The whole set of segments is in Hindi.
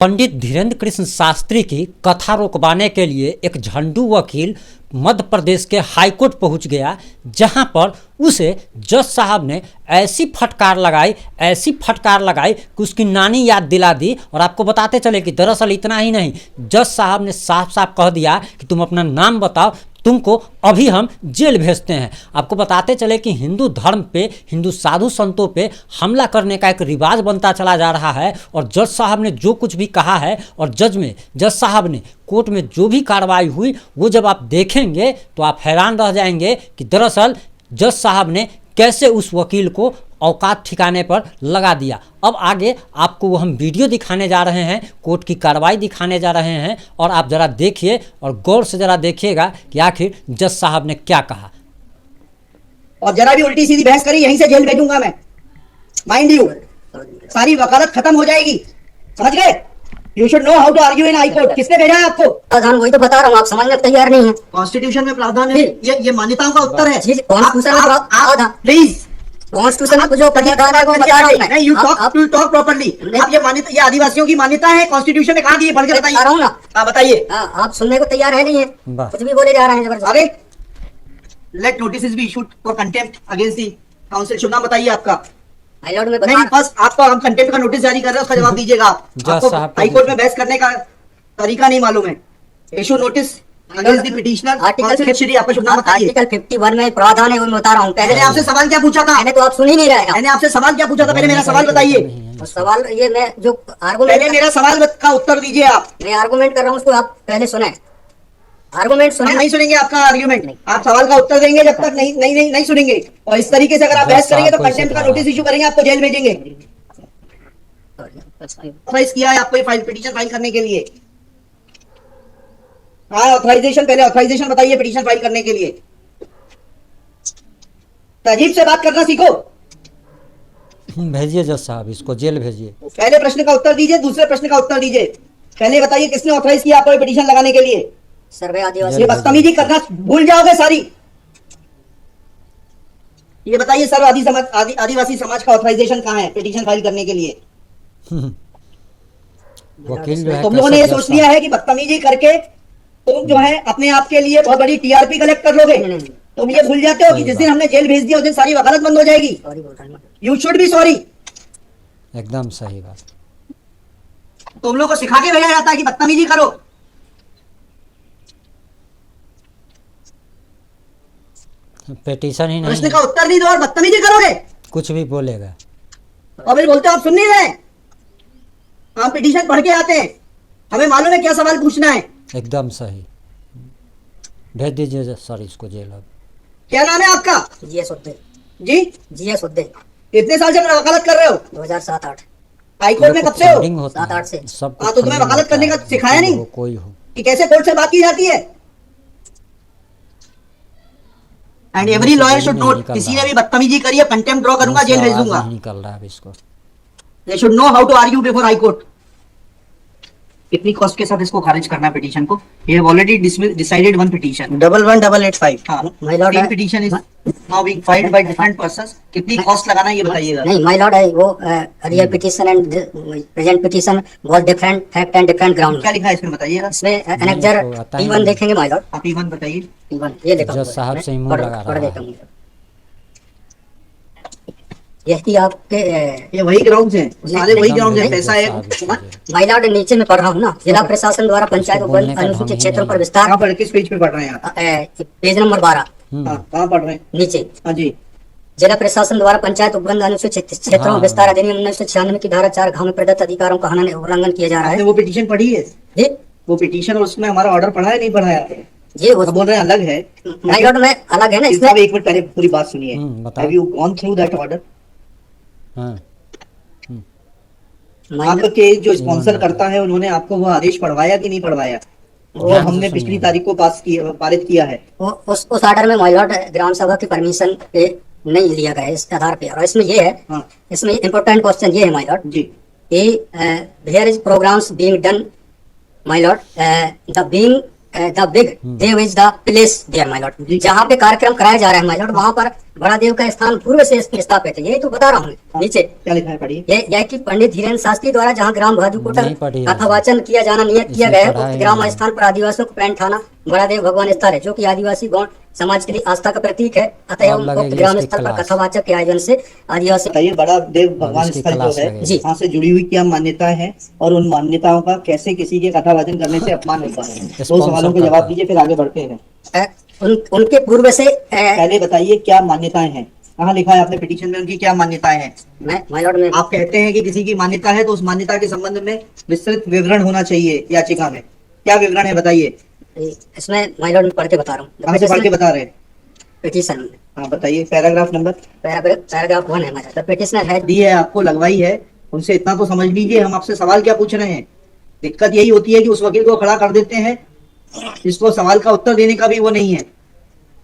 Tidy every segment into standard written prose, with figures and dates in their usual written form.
पंडित धीरेन्द्र कृष्ण शास्त्री की कथा रोकवाने के लिए एक झंडू वकील मध्य प्रदेश के हाईकोर्ट पहुंच गया, जहां पर उसे जज साहब ने ऐसी फटकार लगाई कि उसकी नानी याद दिला दी। और आपको बताते चले कि दरअसल इतना ही नहीं, जज साहब ने साफ साफ कह दिया कि तुम अपना नाम बताओ, तुमको अभी हम जेल भेजते हैं। आपको बताते चले कि हिंदू धर्म पे, हिंदू साधु संतों पे हमला करने का एक रिवाज बनता चला जा रहा है। और जज साहब ने जो कुछ भी कहा है और जज साहब ने कोर्ट में जो भी कार्रवाई हुई वो जब आप देखेंगे तो आप हैरान रह जाएंगे कि दरअसल जज साहब ने कैसे उस वकील को औकात ठिकाने पर लगा दिया। अब आगे आपको वो हम वीडियो दिखाने जा रहे हैं, कोर्ट की कार्रवाई दिखाने जा रहे हैं, और आप ज़रा देखिए और गौर से ज़रा देखिएगा कि आखिर जज साहब ने क्या कहा। और जरा भी उल्टी सीधी बहस करी, यहीं से जेल भेजूंगा मैं, माइंड यू। सारी वकालत खत्म हो जाएगी, समझ गए? You should know how to argue in high court. किसने भेजा है आपको? प्रावधान वही तो बता रहा हूँ, आप समझने को तैयार नहीं है। कॉन्स्टिट्यूशन में प्रावधान है, ये मान्यताओं का उत्तर है। प्लीज कॉन्स्टिट्यूशन में जो प्रावधान है वो बता रहा हूँ मैं। You talk properly. आप ये मान्यता, ये आदिवासियों की मान्यता है, कॉन्स्टिट्यूशन में कहा दी है, पढ़ के बताइए। बता रहा हूँ ना, बताइए। आप सुनने को तैयार है नहीं है, कुछ भी बोले जा रहे हैं जबरदस्त। आगे let notice be issued for contempt against the council. शुभ नाम बताइए आपका। हाई कोर्ट में नहीं, बस आपको हम कंटेम्प्ट का नोटिस जारी कर रहे हैं, उसका जवाब दीजिएगा आप। आपको हाई कोर्ट में बहस करने का तरीका नहीं मालूम है। Issue notice against the petitioner. आपका शुभ नाम बताइए। आर्टिकल 51 में प्रावधान है वो मैं बता रहा हूँ। पहले आपसे सवाल क्या पूछा था? मैंने तो आप सुन ही नहीं रहे। मैंने आपसे सवाल क्या पूछा था? पहले मेरा सवाल बताइए। सवाल ये मैं जो आर्गुमेंट, पहले मेरा सवाल का उत्तर दीजिए आप। मैं आर्गुमेंट कर रहा हूँ उसको आप पहले सुने। आर्गुमेंट सुने। नहीं सुनेंगे आपका आर्ग्यूमेंट। आप सवाल का उत्तर देंगे जब तक नहीं सुनेंगे। और इस तरीके से अगर आप बहस करेंगे तो कंटेम्प्ट का नोटिस इशू करेंगे, आपको जेल भेजेंगे। ऑथराइज किया है आपको ये पिटीशन फाइल करने के लिए। हाँ, ऑथराइजेशन, पहले ऑथराइजेशन बताइए पिटीशन फाइल करने के लिए। तहजीब से बात करना सीखो। भेजिए जज साहब, इसको जेल भेजिए। पहले प्रश्न का उत्तर दीजिए, दूसरे प्रश्न का उत्तर दीजिए। पहले बताइए किसने ऑथराइज किया आपको पिटीशन लगाने के लिए? सर्वे आदिवासी। ये बदतमीजी करना भूल जाओगे सारी। ये बताइए सर्व आदिवासी समाज का ऑथराइजेशन कहाँ है पिटीशन फाइल करने के लिए? वकील जो है, तुम लोगों ने ये सोच लिया है कि बदतमीजी करके तुम जो है अपने आप के लिए बहुत बड़ी टीआरपी कलेक्ट कर लोगे। तुम ये भूल जाते हो कि जिस दिन हमने जेल भेज दिया उस दिन सारी वकालत बंद हो जाएगी। You should be sorry. एकदम सही बात। तुम लोग को सिखा के भेजा जाता है कि बदतमीजी करो। पिटीशन ही नहीं, प्रश्न का उत्तर नहीं दो और बदतमीजी करोगे, कुछ भी बोलेगा। और फिर बोलते हो आप सुन नहीं रहे। हम पिटीशन पढ़ के आते हैं, हमें मालूम है क्या सवाल पूछना है। एकदम सही। भेज दीजिए सर इसको जेल। अब क्या नाम है आपका? जीएस उद्दे। जी जीएस उद्दे। कितने साल से वकालत कर रहे हो? 2007-8। हाई कोर्ट में कब से हो? 7-8 से। सब हाँ, तो तुम्हें वकालत करने का सिखाया नहीं कोई हो कि कैसे कोर्ट से बात की जाती है? And every lawyer should note, किसी ने भी बदतमीजी करी है कंटेम्प्ट ड्रॉ करूंगा, जेल भेज दूंगा। निकल रहा है इसको। They should know how to argue before high court. कितनी कॉस्ट के साथ इसको खारिज करना है पिटीशन को? ये have already decided one petition 11885। हां, माय लॉर्ड, तीन petition is now being filed by different persons. कितनी कॉस्ट लगाना है ये बताइएगा। नहीं माय लॉर्ड है वो real petition and present petition was different fact and different ground. क्या लिखा है इसमें बताइएगा। इसमें एनेक्जर P1 देखेंगे माय लॉर्ड। आप P1 बताइए। P1 ये देखो जज साहब से ही मुंह लगा रहा है। यही आपके ये वही ग्राउंड्स हैं, सारे वही ग्राउंड्स हैं। पैसा है माय लॉर्ड, नीचे में पढ़ रहा हूँ ना, जिला प्रशासन द्वारा पंचायत उपवन अनुसूचित क्षेत्रों पर विस्तार। कहाँ पढ़, किस पेज पे पढ़ रहे हैं आप? पेज नंबर 12 कहाँ पढ़ रहे हैं? नीचे। हाँ जी। जिला प्रशासन द्वारा पंचायत उपबंध अनुसूचित क्षेत्रों में विस्तार अधिनियम 1996 की धारा 4 में प्रदत्त अधिकारों का हनन उल्लंघन किया जा रहा है। वो पिटीशन पढ़ी है जी? वो पिटीशन और उसमें हमारा ऑर्डर पढ़ा है नहीं पढ़ा है? जी वो बोल रहे हैं अलग है। माय लॉर्ड में अलग है ना इसमें। एक मिनट पहले पूरी बात सुनिए। Have you gone through that order? आपके जो स्पॉन्सर करता है उन्होंने आपको वो आदेश पढ़वाया कि नहीं पढ़वाया? वो हमने पिछली तारीख को पारित किया है। उस ऑर्डर में माय लॉर्ड ग्राम सभा की परमिशन पे नहीं लिया गया है इस आधार पे। और इसमें ये है, इसमें इम्पोर्टेंट क्वेश्चन ये है my lord ji, there is programs being done my lord, the big देव is the place there my lord. जहाँ पे कार्यक्रम कराया जा रहा है माय लॉर्ड, वहाँ पर बड़ा देव का स्थान पूर्व से स्थापित है, यही तो बता रहा हूँ नीचे। क्या लिखा है, पढ़िए। यह कि पंडित धीरेन्द्र शास्त्री द्वारा जहाँ ग्राम भादुकोटा नहीं पढ़ी है। कथावाचन किया जाना नियत किया इसमें गया है, पढ़ा उक्त ही ग्राम नहीं। स्थान पर आदिवासियों को पैंट थाना बड़ा देव भगवान स्थल है, जो कि आदिवासी गौण समाज के लिए आस्था का प्रतीक है। अतः अब लगेगी उक्त ग्राम इसकी स्थल पर क्लास। कथावाचक के आयोजन से आदिवासी बताइए, बड़ा देव भगवान इसकी स्थल जो क्लास है, लगेगी। जी। वहाँ से जुड़ी हुई क्या मान्यता है और उन मान्यताओं का कैसे किसी के कथावाचन करने से अपमान होता है? दो स्पॉन्सर सवालों के करता जवाब है। दीजिए, फिर आगे बढ़ते हैं। उनके पूर्व से पहले बताइए क्या मान्यताएं हैं, कहाँ लिखा है आपने पिटीशन में उनकी क्या मान्यताएं हैं? माय लॉर्ड में आप कहते हैं कि किसी की मान्यता है तो उस मान्यता के संबंध में विस्तृत विवरण होना चाहिए याचिका में। क्या विवरण है, बताइए। इसमें माय लॉर्ड में पढ़ के बता रहा कहाँ से पढ़ के हूँ बता रहे हैं? पिटीशन में। हाँ बताइए, पैराग्राफ नंबर पैराग्राफ 1 है हमारा। पिटिशनर है दी है, आपको लगवाई है, उनसे इतना तो समझ लीजिए हम आपसे सवाल क्या पूछ रहे हैं। दिक्कत यही होती है कि उस वकील को खड़ा कर देते हैं जिसको सवाल का उत्तर देने का भी वो नहीं है।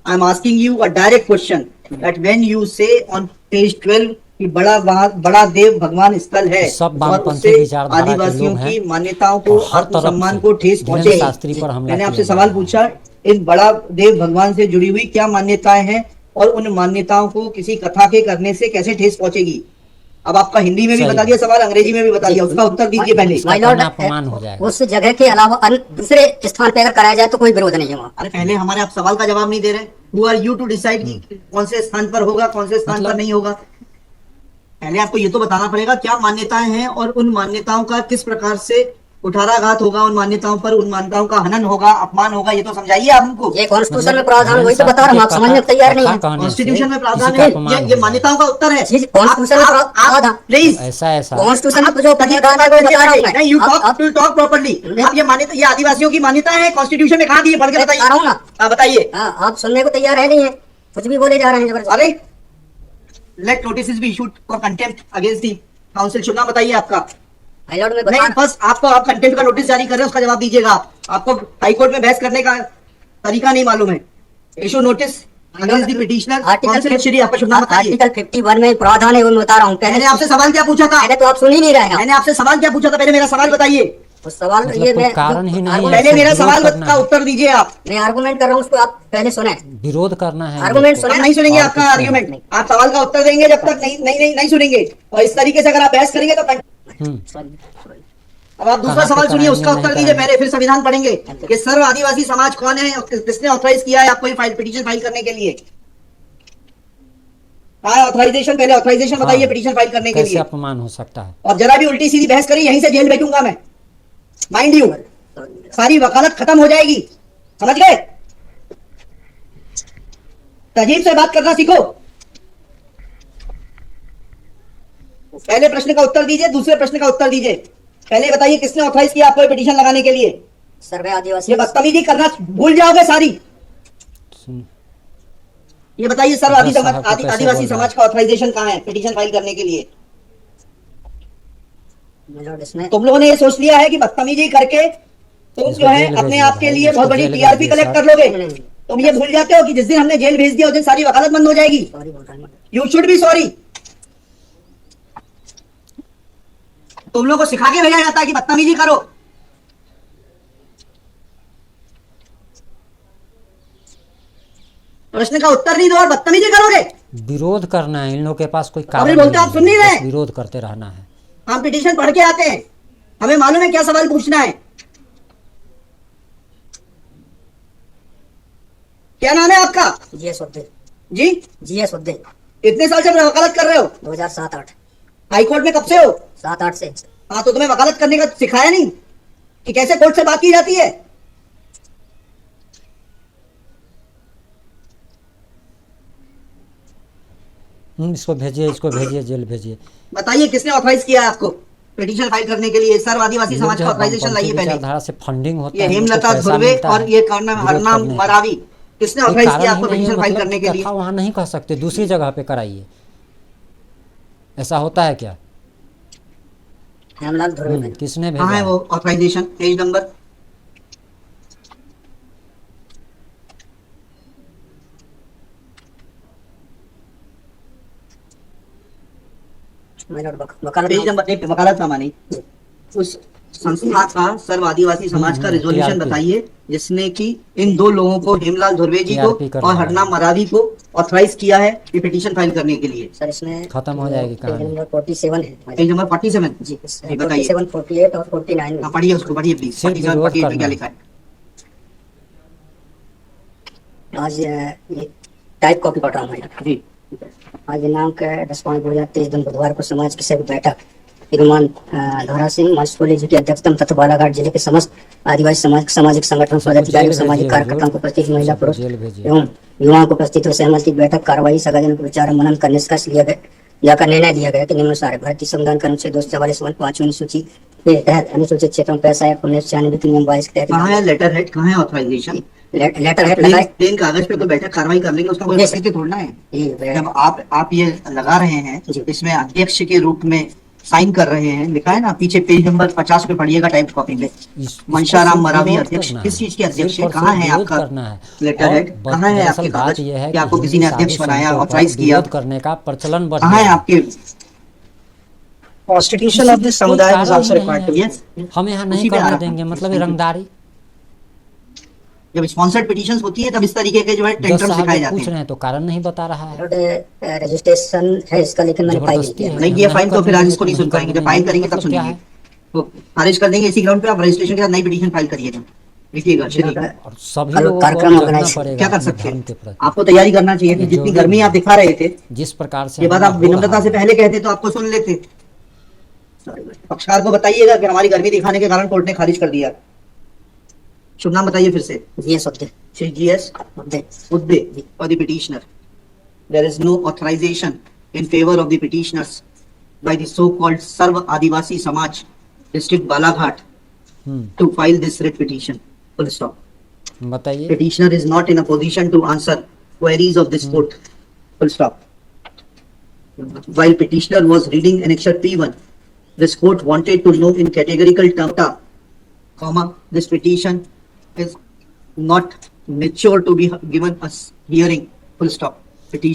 I am asking you a direct question that when you से ऑन पेज 12 कि बड़ा देव भगवान स्थल है सब और वामपंथी उससे विचारधारा के आदिवासियों लोग हैं की मान्यताओं को, और हर तरफ आत्मसम्मान से को ठेस धीरेन्द्र पहुंचे। शास्त्री पर हमला मैंने किया आपसे जा सवाल रहा है। पूछा, इन बड़ा देव भगवान से जुड़ी हुई क्या मान्यताएं हैं और उन मान्यताओं को किसी कथा के करने से कैसे ठेस पहुंचेगी? अब आपका हिंदी में भी सही बता दिया सवाल, अंग्रेजी में भी बता दिया, उसका उत्तर दीजिए पहले। इसका माय लॉर्ड करना अपमान हो जाएगा। उस जगह के अलावा अन्य दूसरे स्थान पे अगर कराया जाए तो कोई विरोध नहीं है वहाँ। अरे पहले हमारे आप सवाल का जवाब नहीं दे रहे। Who are you to decide कि कौन से स्थान पर होगा, कौन से स्थान पर नहीं होगा? पहले आपको ये तो बताना पड़ेगा क्या मान्यताएं हैं और उन मान्यताओं का किस प्रकार से कुठाराघात होगा, उन मान्यताओं पर, उन मान्यताओं का हनन होगा, अपमान होगा, ये तो समझाइए आप हमको। ये कॉन्स्टिट्यूशन में प्रावधान वही तो बता रहा हूँ, आप समझने को तैयार नहीं है। कॉन्स्टिट्यूशन में प्रावधान है, ये मान्यताओं का उत्तर है। कॉन्स्टिट्यूशन में प्रावधान प्लीज, ऐसा कॉन्स्टिट्यूशन में जो प्रावधान है वो बता रहा हूँ मैं। नहीं, यू टॉक प्रॉपर्ली। आप ये मान्यता, ये आदिवासियों की मान्यता है, कॉन्स्टिट्यूशन में कहाँ दी है, पढ़ के बता रहा बताइए। हूँ ना। हाँ बताइए। हाँ, आप सुनने को तैयार है नहीं है, कुछ भी बोले जा रहे हैं जबरदस्त। अरे let notice be issued for contempt against the council. चुना बताइए आपका। माय लॉर्ड में नहीं, बता बस आपको, आप कंटेम्प्ट का नोटिस जारी कर रहे हैं, उसका जवाब दीजिएगा। आपको हाईकोर्ट में बहस करने का तरीका नहीं मालूम है। Issue notice against the petitioner council. Shri आपका शुभ नाम बताइए। आर्टिकल 51 में प्रावधान है वो मैं बता रहा हूँ। मैंने आपसे सवाल क्या पूछा था? पहले तो आप सुन ही नहीं रहे हैं। मैंने आपसे सवाल क्या पूछा था? पहले मेरा सवाल बताइए। उस सवाल मतलब ये कोई मैं कारण ही नहीं है। पहले मेरा विरोध सवाल करना का है। उत्तर दीजिए आप। मैं आर्गुमेंट कर रहा हूँ, उसको आप पहले सुने। विरोध करना है। आर्गुमेंट इनको। सुने। हम नहीं सुनेंगे और आपका कुछ नहीं। आर्ग्यूमेंट। आप सवाल का उत्तर देंगे जब तक नहीं सुनेंगे। और इस तरीके से अगर आप बहस करेंगे तो अब आप दूसरा कहाँ सवाल पे सुनिए, उसका कराएंगे, उत्तर नहीं दीजिए कराएंगे। पहले, फिर संविधान पढ़ेंगे। ये सर्व आदिवासी समाज कौन है और किसने ऑथराइज किया है आपको ये फाइल पिटीशन फाइल करने के लिए? हाँ, ऑथराइजेशन, पहले ऑथराइजेशन बताइए हाँ। पिटीशन फाइल करने के कैसे लिए। अपमान हो सकता है? और जरा भी उल्टी सीधी बहस करी यहीं से जेल भेजूंगा मैं, माइंड यू। सारी वकालत खत्म हो जाएगी, समझ गए? तहजीब से बात करना सीखो। पहले प्रश्न का उत्तर दीजिए, दूसरे प्रश्न का उत्तर दीजिए। पहले बताइए किसने ऑथराइज किया आपको ये पिटीशन लगाने के लिए? सर्वे आदिवासी ये बदतमीजी करना भूल जाओगे सारी। ये बताइए सर्व बस साहब को कैसे आदिवासी बोल रहा समाज का ऑथराइजेशन कहाँ है पिटीशन फाइल करने के लिए? माय लॉर्ड इसमें तुम लोगों ने ये सोच लिया है कि बदतमीजी करके तुम इसको जो है जेल अपने भेजिए आप के भाई, लिए इसको बहुत बड़ी जेल टीआरपी भेजिए कलेक्ट कर साहब। लोगे। तुम ये भूल जाते हो कि जिस दिन हमने जेल भेज दिया उस दिन सारी वकालत बंद हो जाएगी। सॉरी बोल रहा हूँ। You should be sorry. तुम लोगों को सिखा के भेजा जाता है कि बदतमीजी करो। प्रश्न का उत्तर नहीं दो और बदतमीजी करोगे। विरोध करना है, इन लोगों के पास कोई अरे कारण बोलते आप सुन नहीं है, रहे। बस विरोध करते रहना है। हम पिटीशन पढ़ के आते हैं, हमें मालूम है क्या सवाल पूछना है। क्या नाम है आपका? जीएस उद्दे। जी, जीएस उद्दे। कितने साल से वकालत कर रहे हो? 2007-8। हाईकोर्ट में कब से हो? 7-8 से। हाँ, तो तुम्हें वकालत करने का सिखाया नहीं कि कैसे कोर्ट से बात की जाती है? इसको भेजिए जेल भेजिए। बताइए किसने ऑथराइज किया है आपको पिटीशन फाइल करने के लिए? सर्व आदिवासी समाज का ऑथराइजेशन लाइए पहले। विचारधारा से फंडिंग होता ये है, इनको हेमलता पैसा धुर्वे मिलता और है ये कर्णम विरोध हरनाम करने का। मरावी, किसने कोई ऑथराइज कारण किया ही आपको नहीं है, पिटीशन फाइल मतलब करने के लिए? कथा वहाँ नहीं कह सकते, दूसरी जगह पे कराइए। ऐसा होता है क्या? हेमलाल धुर्वे में। किसने कहाँ भेजा है वो authorization? Page number my lord वकालत पेज नंबर नहीं, वकालतनामा नहीं, उस संस्था का सर्व आदिवासी समाज का रेजोल्यूशन TRP बताइए जिसने कि इन दो लोगों को, हेमलाल धुर्वे जी TRP को करना और है। हरनाम मरावी को ऑथराइज किया है ये पिटीशन फाइल करने के लिए। सर इसमें खत्म हो जाएगी पेज कहानी। नंबर 47 है पेज नंबर 47 जी, जी बताइए। 47, 48 और 49 में। हाँ पढ़िए उसको, पढ़िए प्लीज। सिर्फ 47 विरोध 48 में करना क्या है। लिखा है? आज ये टाइप कॉपी पढ़ रहा हूँ मैं। जी आज दिनांक 10/5/2023 दिन बुधवार को समाज की सभी बैठक श्रीमान धोरा सिंह मास्कोली जी की अध्यक्षता में तथा बालाघाट जिले के समस्त आदिवासी समाज सामाजिक संगठनों पदाधिकारियों सामाजिक कार्यकर्ताओं को उपस्थित महिला सबको पुरुष जेल भेजिए। एवं युवाओं को उपस्थित हो सहमति की बैठक कार्रवाई सगाजन को विचार और मनन का निष्कर्ष लिया गया या का निर्णय लिया गया कि निम्नानुसार है। भारतीय संविधान का अनुच्छेद 244 पांचवी अनुसूची के तहत अनुसूचित क्षेत्रों में पैसा एक्ट 1996 के नियम 22 के कहाँ है तहत लेटर हेड, कहाँ है ऑथराइजेशन? लेटर हेड लगाए। प्लेन कागज पे तो बैठक कार्रवाई कर लेंगे, उसका कोई Yes, sir. औचित्य थोड़ा है। ये जब आप ये लगा रहे हैं जी। इसमें अध्यक्ष के रूप में साइन कर रहे हैं, लिखा है ना पीछे पेज नंबर 50 पे पढ़िएगा टाइप कॉपी में। इसको मनशाराम सिर्फ मरावी विरोध अध्यक्ष, करना किस है। चीज के अध्यक्ष सिर्फ है? और कहाँ सिर्फ है विरोध आपका करना है। लेटर और हेड? कहाँ है दरअसल आपके बात कागज यह है कि कि आपको किसी हिंदी ने अध्यक्ष साधु बनाया, संतों पर ऑथराइज किया? विरोध करने का प्रचलन बढ़ कहाँ है गया है। आपके कॉन्स्टिट्यूशन ऑफ दिस कोई समुदाय कारण इज आल्सो नहीं रिक्वायर्ड है। टू यस हम यहाँ नहीं उसी पे आ करने रहा देंगे, हूँ। मतलब ये रंगदारी। जब स्पॉन्सर्ड पिटीशंस होती है तब इस तरीके के जो है जज टेंट्रम साहब दिखाए जब जाते पूछ हैं। रहे हैं तो कारण नहीं बता रहा है। रजिस्ट्रेशन है इसका, लेकिन मैंने फाइल नहीं जबरदस्ती किया। है। नहीं हम किया नहीं फाइल तो करने फिर आज देंगे इसको तो नहीं सुन नहीं पाएंगे, जब करने फाइल देंगे, करेंगे तब मतलब क्या सुनेंगे। है। तो खारिज कर देंगे इसी ग्राउंड पे, आप रजिस्ट्रेशन के साथ नई पिटीशन फाइल करिएगा। लिखिएगा चलिए। और सभी कल लोगों को कार्यक्रम अब organize जगना पड़ेगा क्या कर अपने सकते धर्म हैं? के प्रति। आपको तैयारी करना चाहिए कि ये जितनी जरूरी गर्मी भी आप है। दिखा रहे थे जिस प्रकार से ये बात हमला आप हो विनम्रता रहा से है। पहले कहते तो आपको सुन लेते। पक्षकार को बताइएगा कि हमारी गर्मी दिखाने के कारण कोर्ट ने खारिज कर दिया। शुभ नाम बताइए फिर से। जीएस होते श्री GS होते Udde for the petitioner. There is no authorization in favor of the petitioners by the so-called Sarva Adivasi Samaj, District Balaghat, to file this writ petition. Full stop. बताइए। Petitioner is not in a position to answer queries of this court. Full stop. While petitioner was reading annexure P1, this court wanted to know in categorical terms, comma, this petition is not mature to be given a hearing. Full stop. Petition